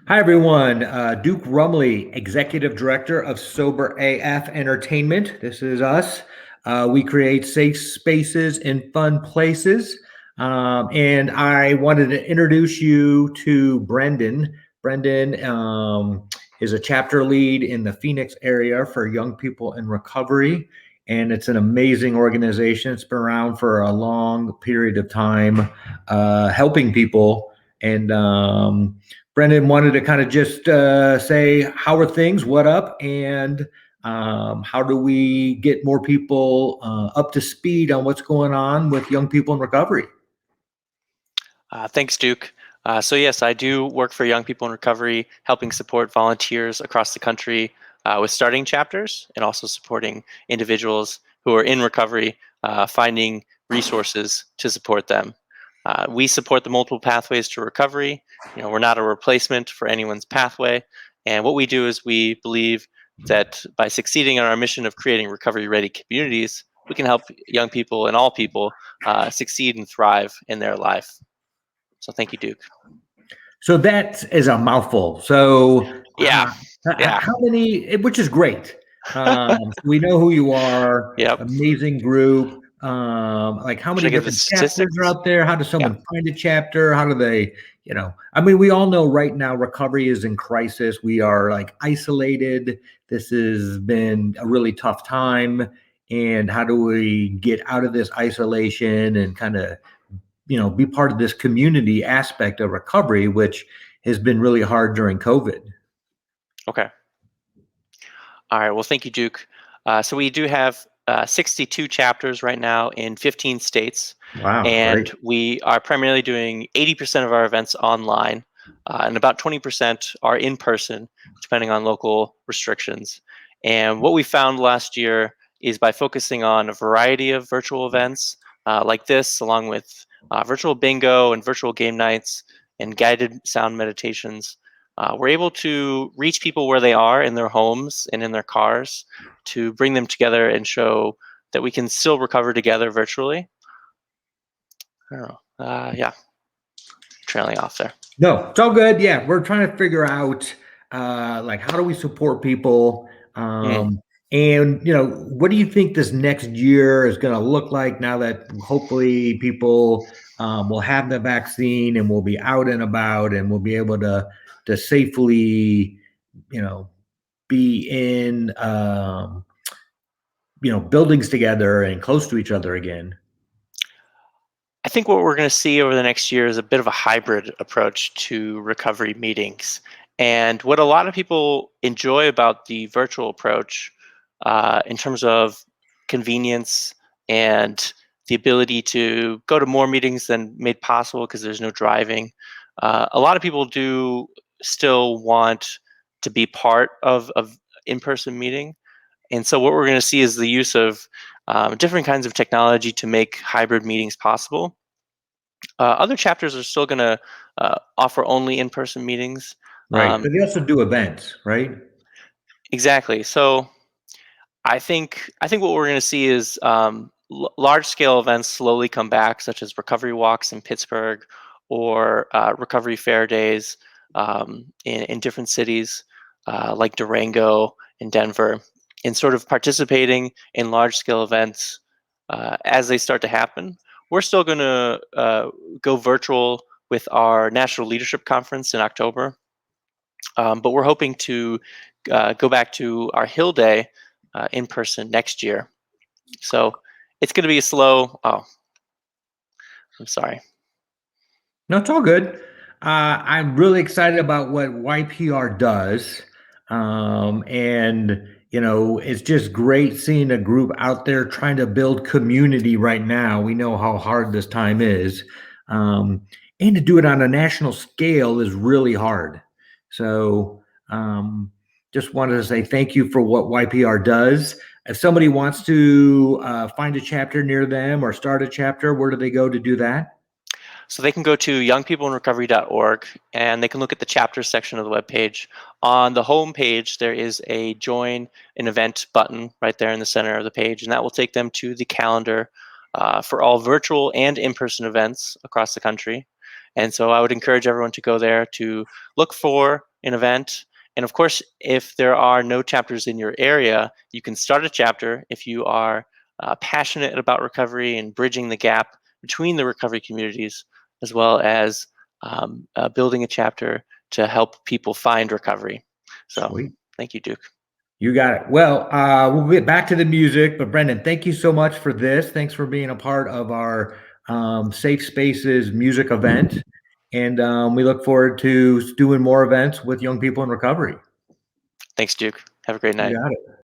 Hi, everyone. Duke Rumley, Executive Director of Sober AF Entertainment. This is us. We create safe spaces in fun places. And I wanted to introduce you to Brendon. Brendon is a chapter lead in the Phoenix area for young people in recovery. And it's an amazing organization. It's been around for a long period of time, helping people. And Brendon wanted to kind of just say, how are things? What up? And how do we get more people up to speed on what's going on with young people in recovery? Thanks, Duke. So yes, I do work for Young People in Recovery, helping support volunteers across the country with starting chapters and also supporting individuals who are in recovery, finding resources to support them. We support the multiple pathways to recovery. We're not a replacement for anyone's pathway. And what we do is we believe that by succeeding in our mission of creating recovery-ready communities, we can help young people and all people succeed and thrive in their life. So thank you, Duke. So that is a mouthful. So Yeah. Yeah. how many, which is great. We know who you are, Yep. amazing group. Like how Should many I give the different chapters are statistics? out there? How does Yeah. someone find a chapter? How do they, I mean, we all know right now recovery is in crisis. We are like isolated. This has been a really tough time. And how do we get out of this isolation and kind of be part of this community aspect of recovery, which has been really hard during COVID? Okay. All right. Well, thank you, Duke. So we do have 62 chapters right now in 15 states, Wow, great. and we are primarily doing 80% of our events online, and about 20% are in person, depending on local restrictions. And what we found last year is by focusing on a variety of virtual events like this, along with virtual bingo and virtual game nights and guided sound meditations, we're able to reach people where they are in their homes and in their cars to bring them together and show that we can still recover together virtually. I don't know. Yeah, trailing off there. No, it's all good. Yeah, we're trying to figure out like how do we support people, Mm. and what do you think this next year is going to look like now that hopefully people will have the vaccine and will be out and about and will be able to safely, you know, be in buildings together and close to each other again. I think what we're going to see over the next year is a bit of a hybrid approach to recovery meetings. And what a lot of people enjoy about the virtual approach, in terms of convenience and the ability to go to more meetings than made possible because there's no driving, a lot of people do still want to be part of in-person meeting. And so what we're going to see is the use of different kinds of technology to make hybrid meetings possible. Other chapters are still going to offer only in-person meetings. Right. Um, But they also do events, right? exactly. So I think what we're going to see is large-scale events slowly come back, such as recovery walks in Pittsburgh or recovery fair days in different cities like Durango and Denver, and sort of participating in large-scale events as they start to happen. We're still going to go virtual with our National Leadership Conference in October, but we're hoping to go back to our Hill Day in person next year. So it's going to be a slow. Oh, I'm sorry. No, it's all good. I'm really excited about what YPR does. And, it's just great seeing a group out there trying to build community right now. We know how hard this time is. Um, and to do it on a national scale is really hard. So, just wanted to say thank you for what YPR does. If somebody wants to find a chapter near them or start a chapter, where do they go to do that? So they can go to youngpeopleinrecovery.org and they can look at the chapters section of the webpage. On the home page, there is a join an event button right there in the center of the page, and that will take them to the calendar for all virtual and in-person events across the country. And so I would encourage everyone to go there to look for an event. And of course, if there are no chapters in your area, you can start a chapter if you are passionate about recovery and bridging the gap between the recovery communities, as well as building a chapter to help people find recovery. So, Sweet. thank you, Duke. You got it. Well, we'll get back to the music, but Brendon, thank you so much for this. Thanks for being a part of our Safe Spaces music event. And we look forward to doing more events with young people in recovery. Thanks, Duke. Have a great You night. got it.